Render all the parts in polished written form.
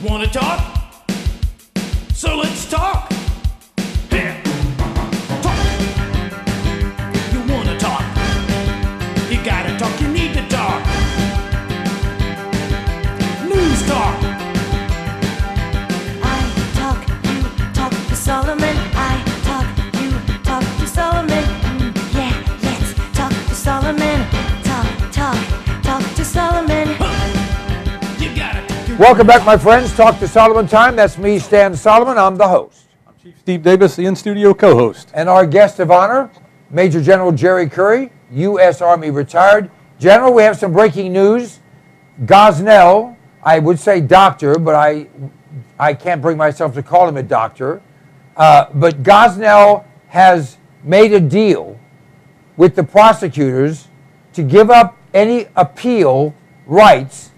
Wanna talk? So let's talk. Here. Talk. You wanna talk? You gotta talk, you need to talk. News talk. I talk, you talk to Solomon. I talk, you talk to Solomon. Yeah, let's talk to Solomon. Talk to Solomon. You gotta talk. Welcome back, my friends. Talk to Solomon time. That's me, Stan Solomon. I'm the host. I'm Chief Steve Davis, the in-studio co-host. And our guest of honor, Major General Jerry Curry, U.S. Army retired. General, we have some breaking news. Gosnell, I would say doctor, but I can't bring myself to call him a doctor. But Gosnell has made a deal with the prosecutors to give up any appeal rights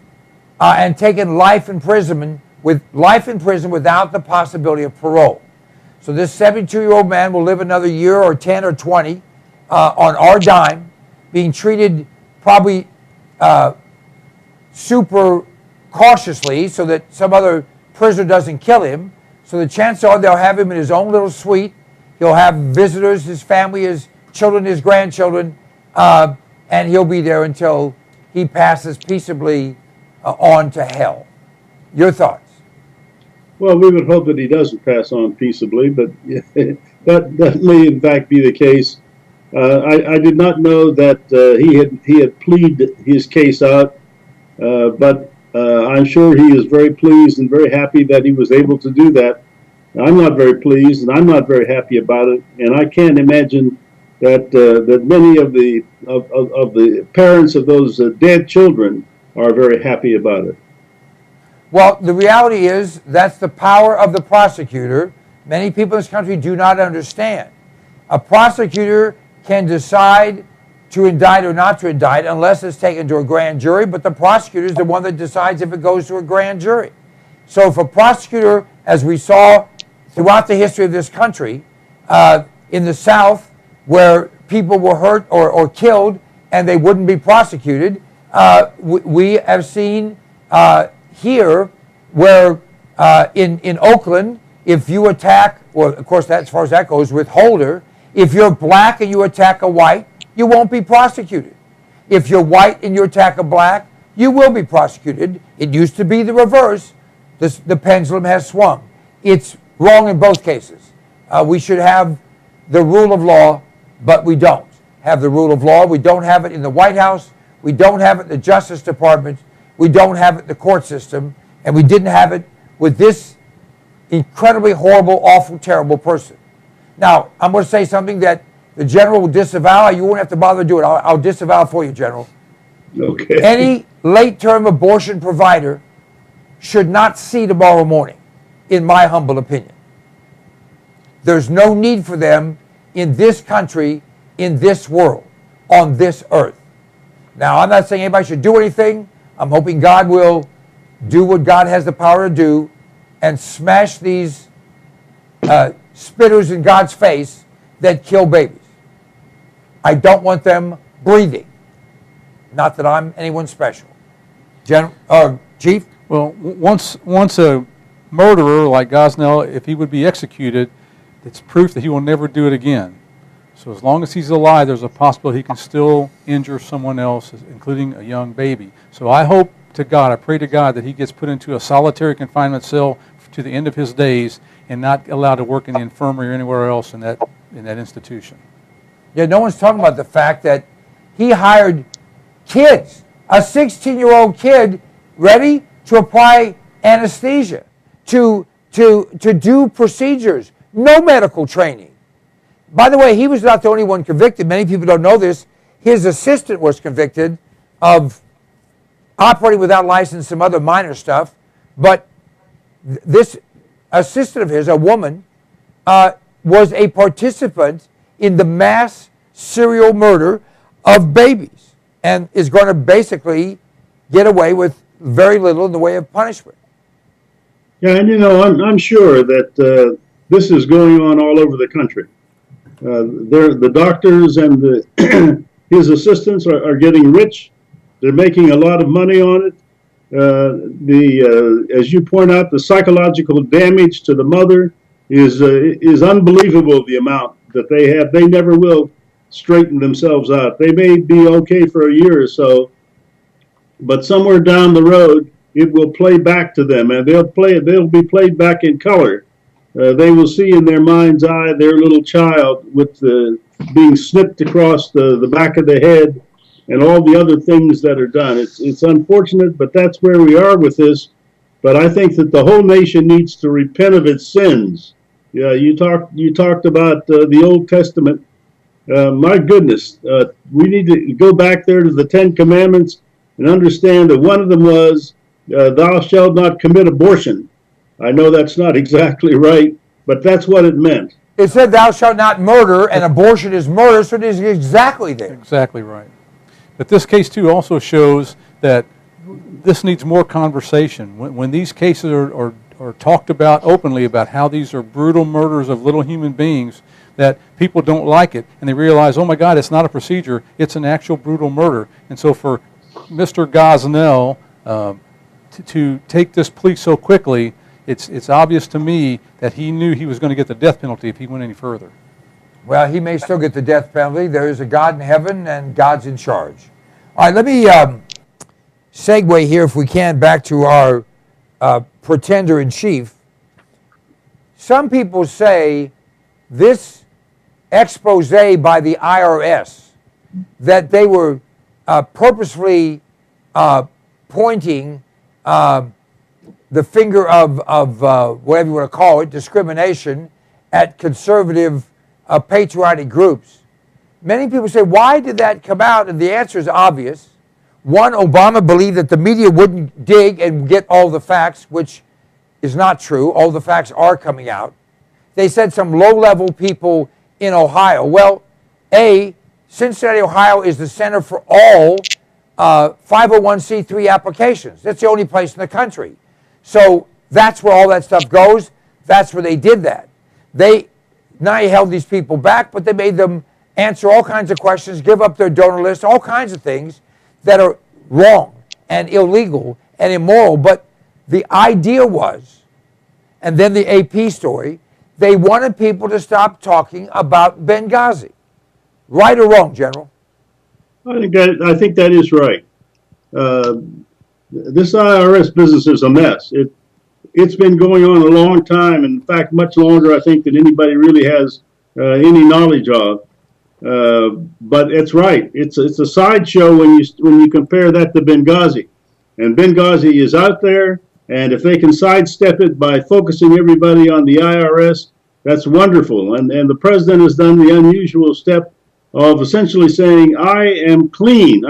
and taken life imprisonment without the possibility of parole. So this 72-year-old man will live another year or 10 or 20 on our dime, being treated probably super cautiously so that some other prisoner doesn't kill him. So the chances are they'll have him in his own little suite. He'll have visitors, his family, his children, his grandchildren, and he'll be there until he passes peaceably on to hell. Your thoughts? Well, we would hope that he doesn't pass on peaceably, but that may in fact be the case. I did not know that he had pleaded his case out, but I'm sure he is very pleased and very happy that he was able to do that. I'm not very pleased, and I'm not very happy about it, and I can't imagine that that many of the parents of those dead children are very happy about it. Well, the reality is that's the power of the prosecutor. Many people in this country do not understand. A prosecutor can decide to indict or not to indict unless it's taken to a grand jury, but the prosecutor is the one that decides if it goes to a grand jury. So if a prosecutor, as we saw throughout the history of this country, in the South, where people were hurt or killed and they wouldn't be prosecuted, we have seen here where in Oakland, if you attack, well, of course, that, as far as that goes, with Holder, if you're black and you attack a white, you won't be prosecuted. If you're white and you attack a black, you will be prosecuted. It used to be the reverse. The pendulum has swung. It's wrong in both cases. We should have the rule of law, but we don't have the rule of law. We don't have it in the White House. We don't have it in the Justice Department. We don't have it in the court system. And we didn't have it with this incredibly horrible, awful, terrible person. Now, I'm going to say something that the General will disavow. You won't have to bother to do it. I'll disavow for you, General. Okay. Any late-term abortion provider should not see tomorrow morning, in my humble opinion. There's no need for them in this country, in this world, on this earth. Now, I'm not saying anybody should do anything. I'm hoping God will do what God has the power to do and smash these spitters in God's face that kill babies. I don't want them breathing. Not that I'm anyone special. Chief? Well, once a murderer like Gosnell, if he would be executed, it's proof that he will never do it again. So as long as he's alive, there's a possibility he can still injure someone else, including a young baby. So I hope to God, I pray to God that he gets put into a solitary confinement cell to the end of his days and not allowed to work in the infirmary or anywhere else in that institution. Yeah, no one's talking about the fact that he hired kids, a 16-year-old kid, ready to apply anesthesia, to do procedures, no medical training. By the way, he was not the only one convicted. Many people don't know this. His assistant was convicted of operating without license, some other minor stuff. But this assistant of his, a woman, was a participant in the mass serial murder of babies and is going to basically get away with very little in the way of punishment. Yeah, and I'm sure that this is going on all over the country. The doctors and his assistants are getting rich. They're making a lot of money on it. As you point out, the psychological damage to the mother is unbelievable. The amount that they have, they never will straighten themselves out. They may be okay for a year or so, but somewhere down the road, it will play back to them, and they'll be played back in color. They will see in their mind's eye their little child with being snipped across the back of the head, and all the other things that are done. It's unfortunate, but that's where we are with this. But I think that the whole nation needs to repent of its sins. Yeah, you talked about the Old Testament. My goodness, we need to go back there to the Ten Commandments and understand that one of them was, thou shalt not commit abortion. I know that's not exactly right, but that's what it meant. It said thou shalt not murder, and abortion is murder, so it is exactly there. Exactly right. But this case, too, also shows that this needs more conversation. When these cases are talked about openly about how these are brutal murders of little human beings, that people don't like it, and they realize, oh my God, it's not a procedure, it's an actual brutal murder. And so for Mr. Gosnell to take this plea so quickly, it's obvious to me that he knew he was going to get the death penalty if he went any further. Well, he may still get the death penalty. There is a God in heaven, and God's in charge. All right, let me segue here, if we can, back to our pretender-in-chief. Some people say this expose by the IRS, that they were purposefully pointing the finger of whatever you want to call it, discrimination, at conservative patriotic groups. Many people say, why did that come out? And the answer is obvious. One, Obama believed that the media wouldn't dig and get all the facts, which is not true. All the facts are coming out. They said some low-level people in Ohio. Well, Cincinnati, Ohio is the center for all 501c3 applications. That's the only place in the country. So that's where all that stuff goes. That's where they did that. They held these people back, but they made them answer all kinds of questions, give up their donor list, all kinds of things that are wrong and illegal and immoral. But the idea was, and then the AP story, they wanted people to stop talking about Benghazi. Right or wrong, General? I think that is right. This IRS business is a mess. It's been going on a long time. In fact, much longer, I think, than anybody really has any knowledge of. But it's right. It's a sideshow when you compare that to Benghazi. And Benghazi is out there, and if they can sidestep it by focusing everybody on the IRS, that's wonderful. And the president has done the unusual step of essentially saying, I am clean.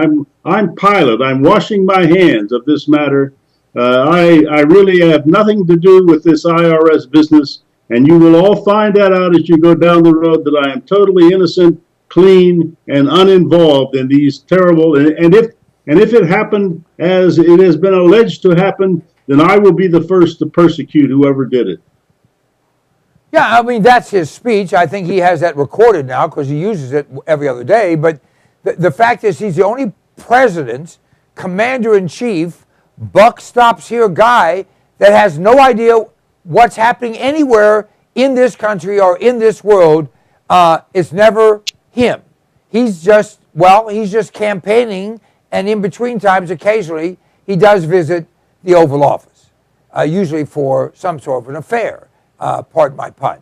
I'm Pilate. I'm washing my hands of this matter. I really have nothing to do with this IRS business, and you will all find that out as you go down the road, that I am totally innocent, clean, and uninvolved in these terrible. And if it happened as it has been alleged to happen, then I will be the first to persecute whoever did it. Yeah, I mean, that's his speech. I think he has that recorded now because he uses it every other day. But the fact is, he's the only president, commander-in-chief, buck stops here guy that has no idea what's happening anywhere in this country or in this world. It's never him. He's just campaigning, and in between times, occasionally, he does visit the Oval Office, usually for some sort of an affair. Pardon my pun.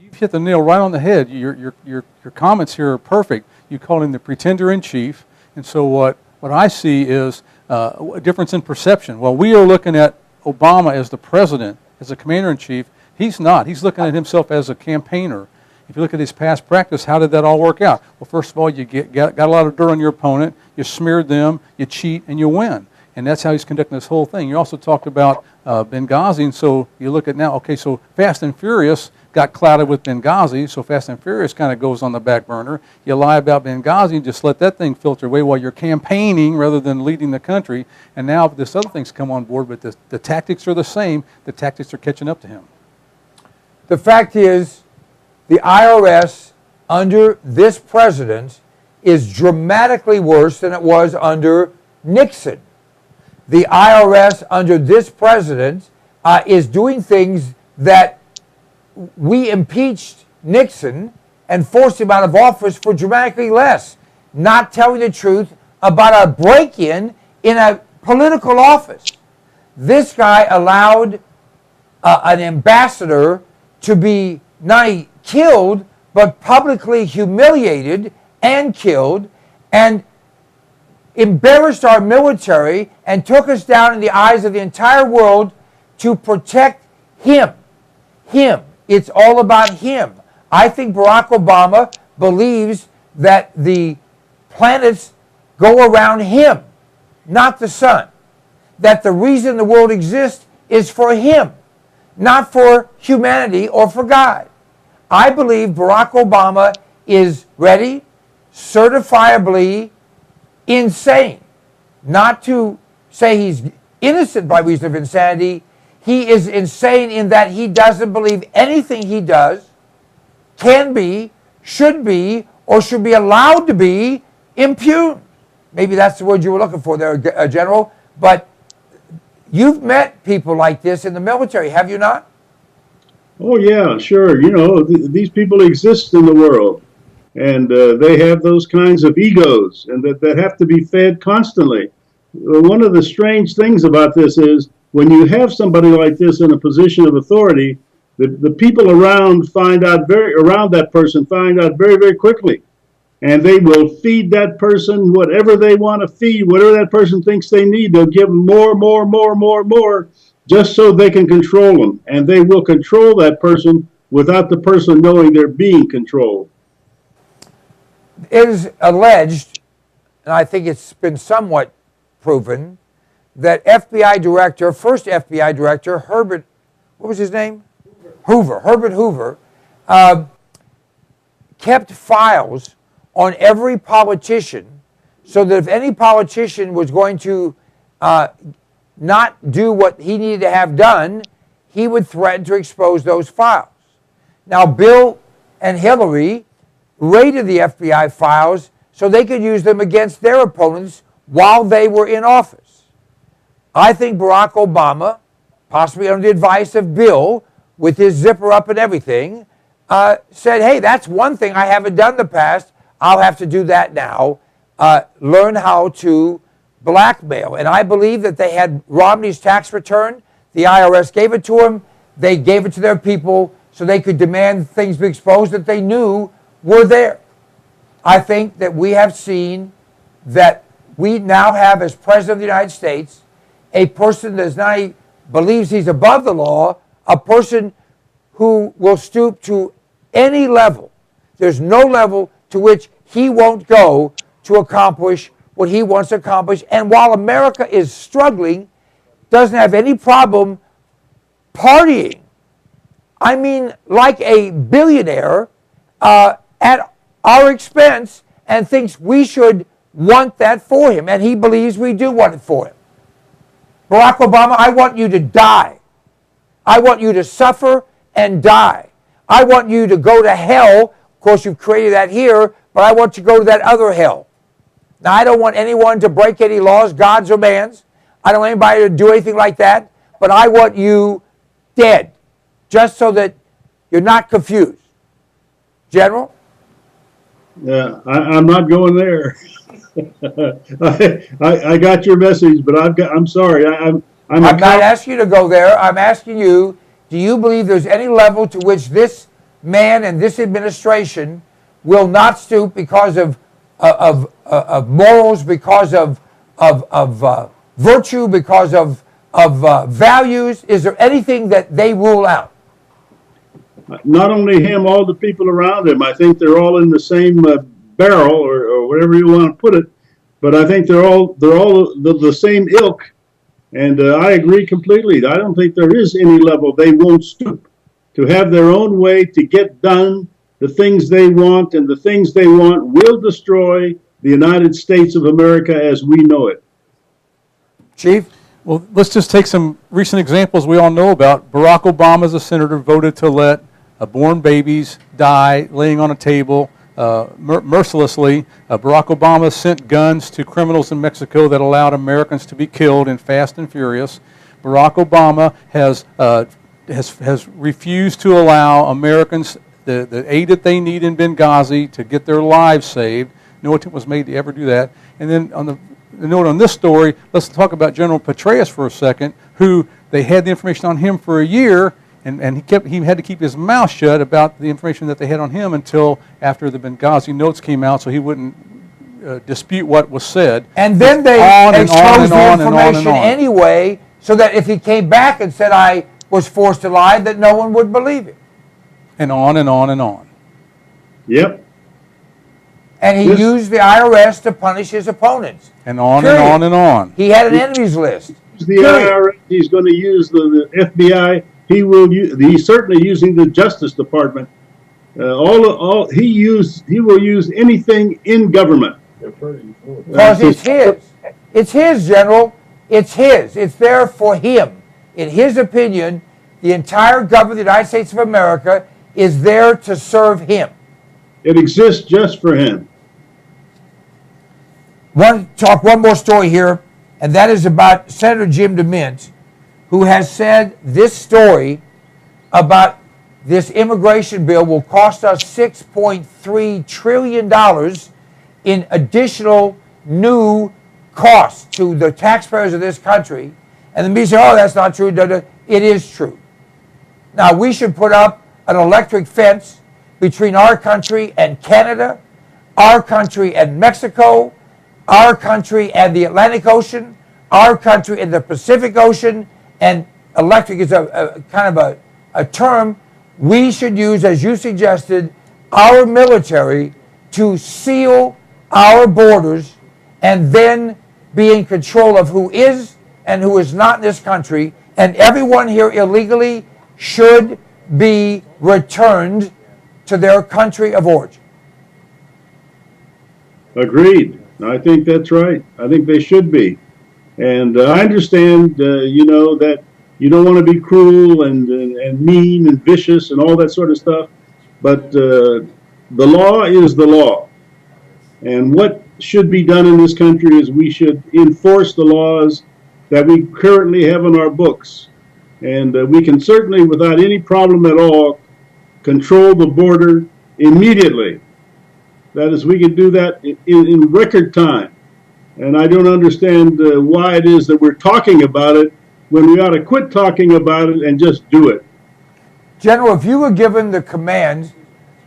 You've hit the nail right on the head. Your comments here are perfect. You call him the pretender-in-chief, and so what I see is a difference in perception. While we are looking at Obama as the president, as a commander-in-chief, he's not. He's looking at himself as a campaigner. If you look at his past practice, how did that all work out? Well, first of all, you got a lot of dirt on your opponent, you smeared them, you cheat, and you win. And that's how he's conducting this whole thing. You also talked about Benghazi, and so you look at now, okay, so Fast and Furious got clouded with Benghazi, so Fast and Furious kind of goes on the back burner. You lie about Benghazi and just let that thing filter away while you're campaigning rather than leading the country. And now this other thing's come on board, but the tactics are the same. The tactics are catching up to him. The fact is, the IRS under this president is dramatically worse than it was under Nixon. the IRS under this president is doing things that we impeached Nixon and forced him out of office for dramatically less. Not telling the truth about a break-in in a political office. This guy allowed an ambassador to be not only killed, but publicly humiliated and killed, and embarrassed our military and took us down in the eyes of the entire world to protect him. Him. It's all about him. I think Barack Obama believes that the planets go around him, not the sun. That the reason the world exists is for him, not for humanity or for God. I believe Barack Obama is ready, certifiably insane. Not to say he's innocent by reason of insanity. He is insane in that he doesn't believe anything he does can be, or should be allowed to be impugned. Maybe that's the word you were looking for there, General. But you've met people like this in the military, have you not? Oh, yeah, sure. You know, these people exist in the world, and they have those kinds of egos and that have to be fed constantly. One of the strange things about this is when you have somebody like this in a position of authority, the people around that person find out very, very quickly. And they will feed that person whatever they want to feed, whatever that person thinks they need. They'll give them more, just so they can control them. And they will control that person without the person knowing they're being controlled. It is alleged, and I think it's been somewhat proven, that first FBI director, Herbert, what was his name? Herbert Hoover, kept files on every politician, so that if any politician was going to not do what he needed to have done, he would threaten to expose those files. Now, Bill and Hillary raided the FBI files so they could use them against their opponents while they were in office. I think Barack Obama, possibly under the advice of Bill, with his zipper up and everything, said, hey, that's one thing I haven't done in the past. I'll have to do that now. Learn how to blackmail. And I believe that they had Romney's tax return. The IRS gave it to him. They gave it to their people so they could demand things be exposed that they knew were there. I think that we have seen that we now have, as President of the United States, a person that not only believes he's above the law, a person who will stoop to any level. There's no level to which he won't go to accomplish what he wants to accomplish. And while America is struggling, doesn't have any problem partying. I mean, like a billionaire at our expense, and thinks we should want that for him. And he believes we do want it for him. Barack Obama, I want you to die. I want you to suffer and die. I want you to go to hell. Of course, you've created that here, but I want you to go to that other hell. Now, I don't want anyone to break any laws, God's or man's. I don't want anybody to do anything like that, but I want you dead, just so that you're not confused. General? Yeah, I'm not going there. I got your message, but I'm sorry. I'm not asking you to go there. I'm asking you, do you believe there's any level to which this man and this administration will not stoop because of morals, because of virtue, because of values? Is there anything that they rule out? Not only him, all the people around him. I think they're all in the same barrel, or whatever you want to put it. But I think they're all the same ilk. And I agree completely. I don't think there is any level they won't stoop to have their own way to get done the things they want, and the things they want will destroy the United States of America as we know it. Chief? Well, let's just take some recent examples we all know about. Barack Obama, as a senator, voted to let born babies die laying on a table. mercilessly. Barack Obama sent guns to criminals in Mexico that allowed Americans to be killed in Fast and Furious. Barack Obama has refused to allow Americans the aid that they need in Benghazi to get their lives saved. No attempt was made to ever do that. And then on the note on this story, let's talk about General Petraeus for a second, who they had the information on him for a year, and he had to keep his mouth shut about the information that they had on him until after the Benghazi notes came out, so he wouldn't dispute what was said. And then they exposed the information anyway, so that if he came back and said, I was forced to lie, that no one would believe it. And on and on and on. Yep. And he used the IRS to punish his opponents. And on and on and on. He had an enemies list. The IRS, he's going to use the FBI. He will. He's certainly using the Justice Department. He will use anything in government. Because it's his. It's his, General. It's his. It's there for him. In his opinion, the entire government of the United States of America is there to serve him. It exists just for him. One more story here, and that is about Senator Jim DeMint, who has said this story about this immigration bill will cost us $6.3 trillion in additional new costs to the taxpayers of this country. And the media say, oh, that's not true. It is true. Now, we should put up an electric fence between our country and Canada, our country and Mexico, our country and the Atlantic Ocean, our country and the Pacific Ocean, and electric is a kind of a term we should use, as you suggested, our military to seal our borders and then be in control of who is and who is not in this country, and everyone here illegally should be returned to their country of origin. Agreed. I think that's right. I think they should be. And I understand, that you don't want to be cruel and mean and vicious and all that sort of stuff. But the law is the law. And what should be done in this country is we should enforce the laws that we currently have in our books. And we can certainly, without any problem at all, control the border immediately. That is, we can do that in record time. And I don't understand why it is that we're talking about it when we ought to quit talking about it and just do it. General, if you were given the command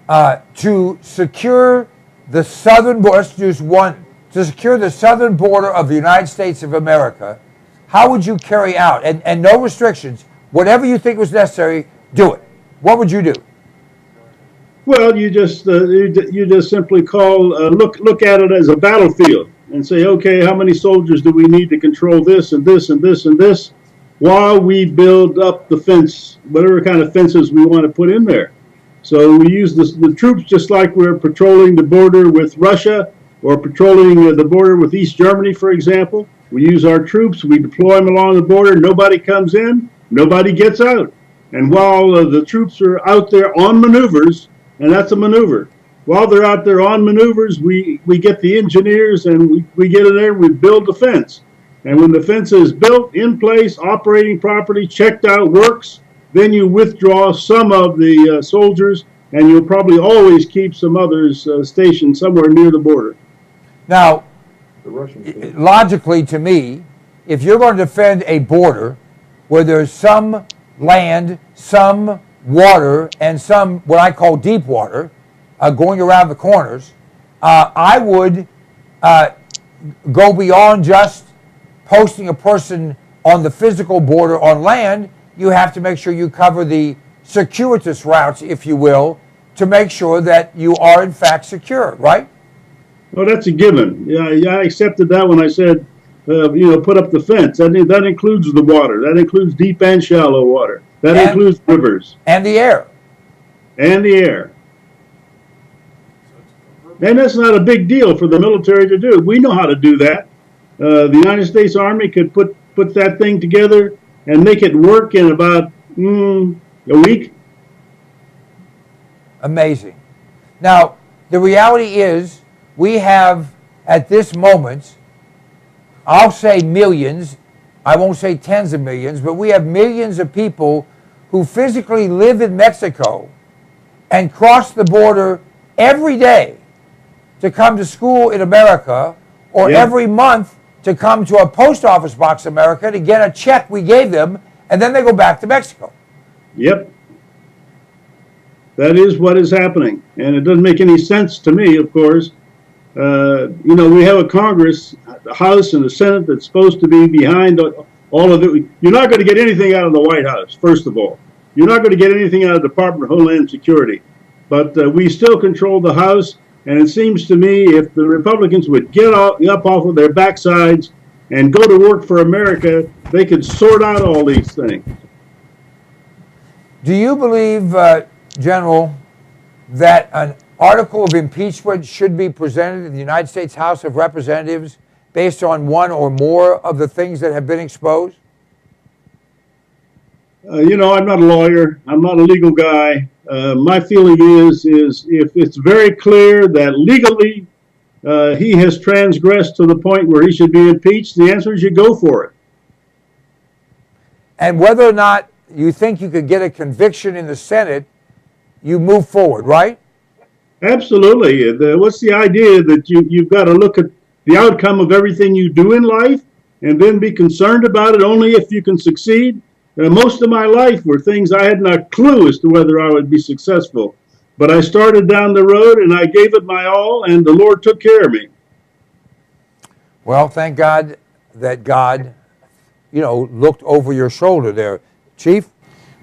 to secure the southern border, to secure the southern border of the United States of America, how would you carry out, and no restrictions, whatever you think was necessary, do it? What would you do? Well, you just simply look at it as a battlefield and say, okay, how many soldiers do we need to control this and this and this and this, while we build up the fence, whatever kind of fences we want to put in there. So we use the troops just like we're patrolling the border with Russia or patrolling the border with East Germany, for example. We use our troops, we deploy them along the border, nobody comes in, nobody gets out. And while the troops are out there on maneuvers, and that's a maneuver. While they're out there on maneuvers, we get the engineers and we get in there and we build the fence. And when the fence is built, in place, operating properly, checked out, works, then you withdraw some of the soldiers, and you'll probably always keep some others stationed somewhere near the border. Now, logically to me, if you're going to defend a border where there's some land, some water, and some what I call deep water going around the corners, I would go beyond just posting a person on the physical border on land. You have to make sure you cover the circuitous routes, if you will, to make sure that you are in fact secure, right? Well, that's a given. Yeah, I accepted that when I said, put up the fence. That includes the water. That includes deep and shallow water. That includes rivers. And the air. And the air. And that's not a big deal for the military to do. We know how to do that. The United States Army could put that thing together and make it work in about a week. Amazing. Now, The reality is we have, at this moment, I'll say millions, I won't say tens of millions, but we have millions of people who physically live in Mexico and cross the border every day to come to school in America, or every month to come to a post office box in America to get a check we gave them, and then they go back to Mexico. Yep. That is what is happening. And it doesn't make any sense to me, of course. You know, we have a Congress, the House and the Senate that's supposed to be behind all of it. You're not going to get anything out of the White House, first of all. You're not going to get anything out of the Department of Homeland Security. But we still control the House, and it seems to me if the Republicans would get up off of their backsides and go to work for America, they could sort out all these things. Do you believe, General, that an article of impeachment should be presented in the United States House of Representatives based on one or more of the things that have been exposed? You know, I'm not a lawyer. I'm not a legal guy. My feeling is if it's very clear that legally he has transgressed to the point where he should be impeached, the answer is you go for it. And whether or not you think you could get a conviction in the Senate, you move forward, right? Absolutely. What's the idea that you've got to look at the outcome of everything you do in life and then be concerned about it only if you can succeed? Most of my life were things I had not a clue as to whether I would be successful. But I started down the road and I gave it my all, and the Lord took care of me. Well, thank God that God, you know, looked over your shoulder there. Chief?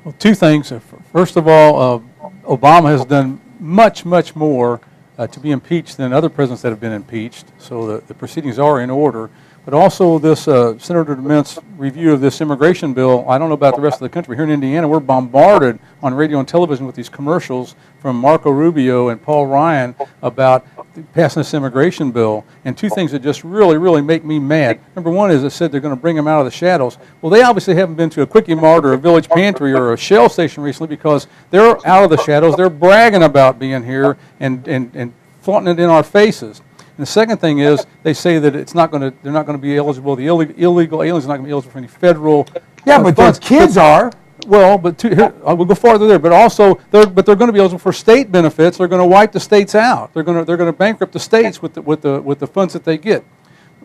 Well, two things. First of all, Obama has done much, much more to be impeached than other presidents that have been impeached. So the proceedings are in order. But also this Senator DeMint's review of this immigration bill, I don't know about the rest of the country. Here in Indiana, we're bombarded on radio and television with these commercials from Marco Rubio and Paul Ryan about passing this immigration bill. And two things that just really, really make me mad. Number one is it said they're going to bring them out of the shadows. Well, they obviously haven't been to a Quickie Mart or a Village Pantry or a Shell station recently because they're out of the shadows. They're bragging about being here and flaunting it in our faces. And the second thing is they say that they're not going to be eligible. The illegal aliens are not going to be eligible for any federal. Yeah, but those kids are. Well, but we'll go farther there. But also, they're going to be eligible for state benefits. They're going to wipe the states out. They're going to bankrupt the states with the funds that they get.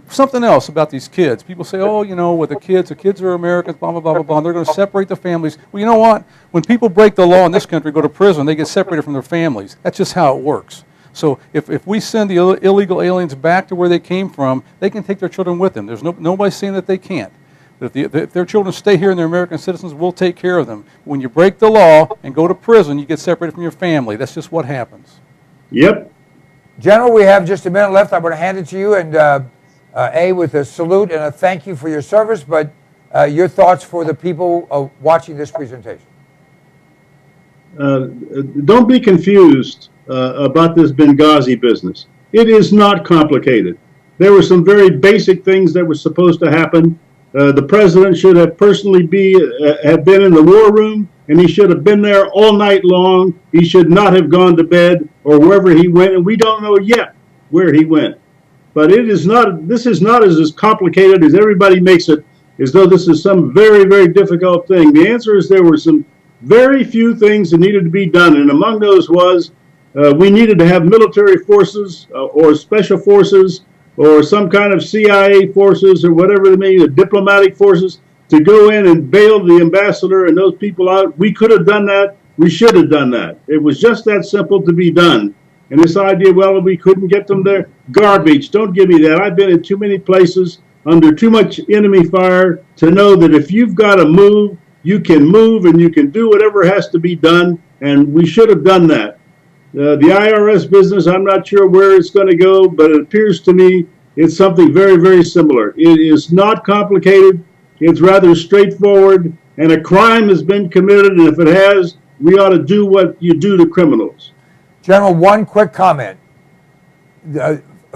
Something else about these kids. People say, oh, you know, with the kids are Americans, blah, blah, blah, blah, blah. They're going to separate the families. Well, you know what? When people break the law in this country, go to prison, they get separated from their families. That's just how it works. So if we send the illegal aliens back to where they came from, they can take their children with them. There's nobody saying that they can't. But if their children stay here and they're American citizens, we'll take care of them. When you break the law and go to prison, you get separated from your family. That's just what happens. Yep. General, we have just a minute left. I'm going to hand it to you, and with a salute and a thank you for your service, but your thoughts for the people watching this presentation. Don't be confused about this Benghazi business. It is not complicated. There were some very basic things that were supposed to happen. The president should have personally have been in the war room, and he should have been there all night long. He should not have gone to bed or wherever he went, and we don't know yet where he went. But it is not. This is not as complicated as everybody makes it, as though this is some very, very difficult thing. The answer is there were some very few things that needed to be done, and among those was we needed to have military forces or special forces or some kind of CIA forces or whatever they may be, diplomatic forces, to go in and bail the ambassador and those people out. We could have done that. We should have done that. It was just that simple to be done. And this idea, well, we couldn't get them there, garbage. Don't give me that. I've been in too many places under too much enemy fire to know that if you've got to move, you can move and you can do whatever has to be done, and we should have done that. The IRS business, I'm not sure where it's going to go, but it appears to me it's something very, very similar. It is not complicated. It's rather straightforward, and a crime has been committed, and if it has, we ought to do what you do to criminals. General, one quick comment.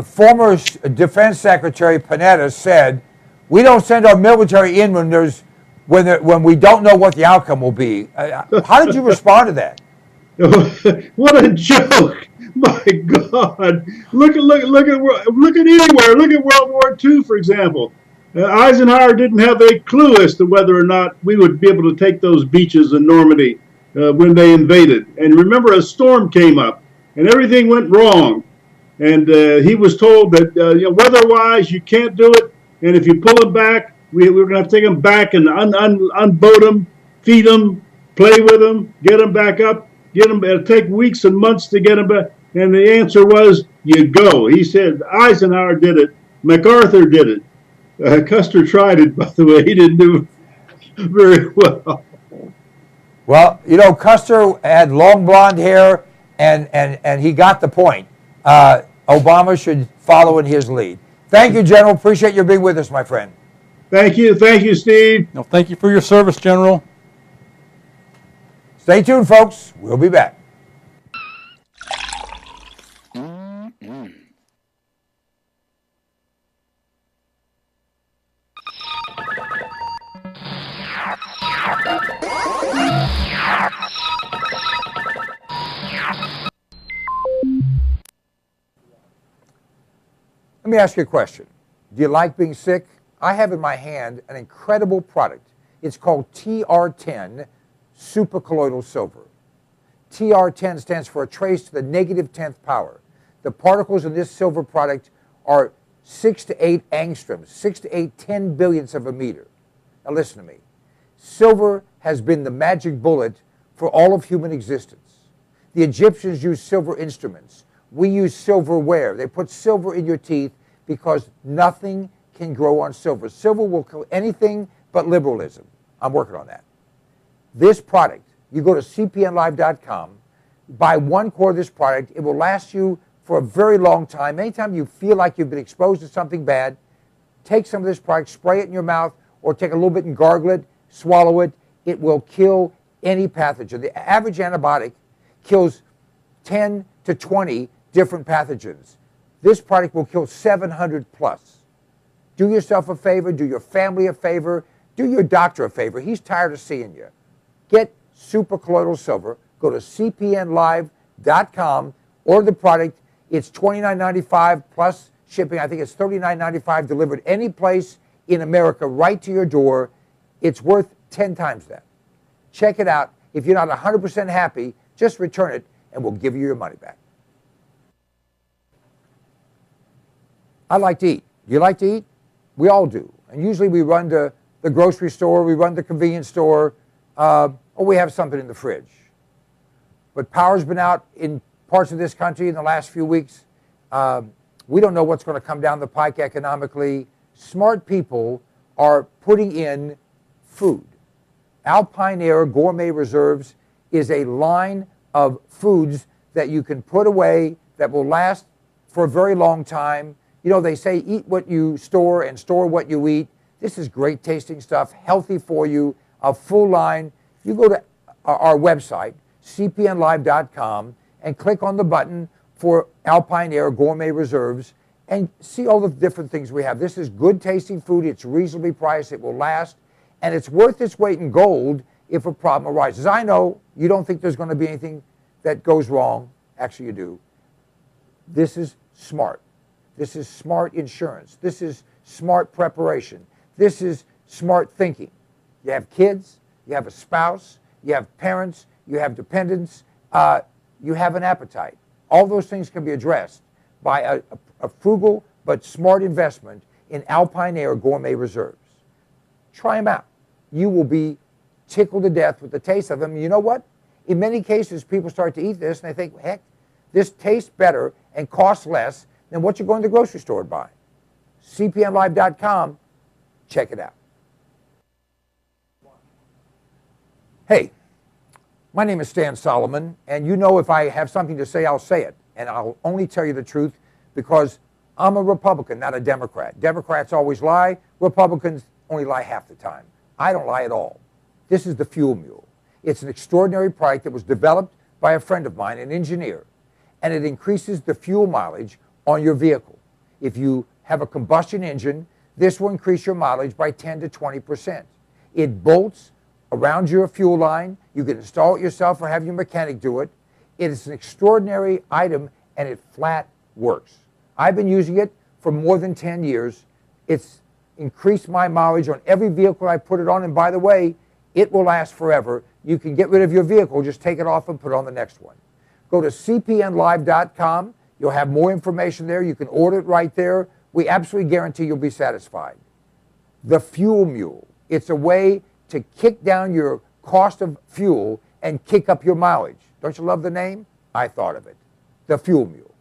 Former Defense Secretary Panetta said, we don't send our military in when we don't know what the outcome will be. How did you respond to that? What a joke. My God! Look at anywhere. Look at World War II, for example. Eisenhower didn't have a clue as to whether or not we would be able to take those beaches in Normandy when they invaded. And remember, a storm came up, and everything went wrong. And he was told that weather-wise, you can't do it. And if you pull them back, we're going to have to take them back and unboat them, feed them, play with them, get them back up, get them. It'll take weeks and months to get them back. And the answer was, you go. He said Eisenhower did it. MacArthur did it. Custer tried it, by the way. He didn't do very well. Well, Custer had long blonde hair, and he got the point. Obama should follow in his lead. Thank you, General. Appreciate you being with us, my friend. Thank you, Steve. No, thank you for your service, General. Stay tuned, folks. We'll be back. Let me ask you a question. Do you like being sick? I have in my hand an incredible product. It's called TR10 supercolloidal silver. TR10 stands for a trace to the negative 10th power. The particles in this silver product are 6 to 8 angstroms, 6 to 8 10 billionths of a meter. Now listen to me. Silver has been the magic bullet for all of human existence. The Egyptians used silver instruments. We use silverware. They put silver in your teeth because nothing can grow on silver. Silver will kill anything but liberalism. I'm working on that. This product, you go to cpnlive.com, buy 1 quart of this product. It will last you for a very long time. Anytime you feel like you've been exposed to something bad, take some of this product, spray it in your mouth, or take a little bit and gargle it, swallow it. It will kill any pathogen. The average antibiotic kills 10 to 20 different pathogens. This product will kill 700 plus. Do yourself a favor, do your family a favor, do your doctor a favor. He's tired of seeing you. Get supercolloidal silver. Go to cpnlive.com, order the product. It's $29.95 plus shipping. I think it's $39.95 delivered any place in America right to your door. It's worth 10 times that. Check it out. If you're not 100% happy, just return it and we'll give you your money back. I like to eat. Do you like to eat? We all do. And usually we run to the grocery store, we run to the convenience store, or we have something in the fridge. But power's been out in parts of this country in the last few weeks. We don't know what's going to come down the pike economically. Smart people are putting in food. Alpine Air Gourmet Reserves is a line of foods that you can put away that will last for a very long time. They say eat what you store and store what you eat. This is great tasting stuff, healthy for you, a full line. You go to our website, cpnlive.com, and click on the button for Alpine Air Gourmet Reserves and see all the different things we have. This is good tasting food. It's reasonably priced. It will last. And it's worth its weight in gold if a problem arises. I know you don't think there's going to be anything that goes wrong. Actually, you do. This is smart. This is smart insurance. This is smart preparation. This is smart thinking. You have kids, you have a spouse, you have parents, you have dependents, you have an appetite. All those things can be addressed by a frugal but smart investment in Alpine Air Gourmet Reserves. Try them out. You will be tickled to death with the taste of them. You know what? In many cases, people start to eat this and they think, heck, this tastes better and costs less than what you're going to the grocery store to buy. cpnlive.com, check it out. Hey, my name is Stan Solomon, and if I have something to say, I'll say it. And I'll only tell you the truth because I'm a Republican, not a Democrat. Democrats always lie. Republicans only lie half the time. I don't lie at all. This is the Fuel Mule. It's an extraordinary product that was developed by a friend of mine, an engineer, and it increases the fuel mileage on your vehicle. If you have a combustion engine, this will increase your mileage by 10 to 20%. It bolts around your fuel line. You can install it yourself or have your mechanic do it. It is an extraordinary item, and it flat works. I've been using it for more than 10 years. It's increased my mileage on every vehicle I put it on, and by the way, it will last forever. You can get rid of your vehicle, just take it off and put on the next one. Go to cpnlive.com. You'll have more information there. You can order it right there. We absolutely guarantee you'll be satisfied. The Fuel Mule. It's a way to kick down your cost of fuel and kick up your mileage. Don't you love the name? I thought of it. The Fuel Mule.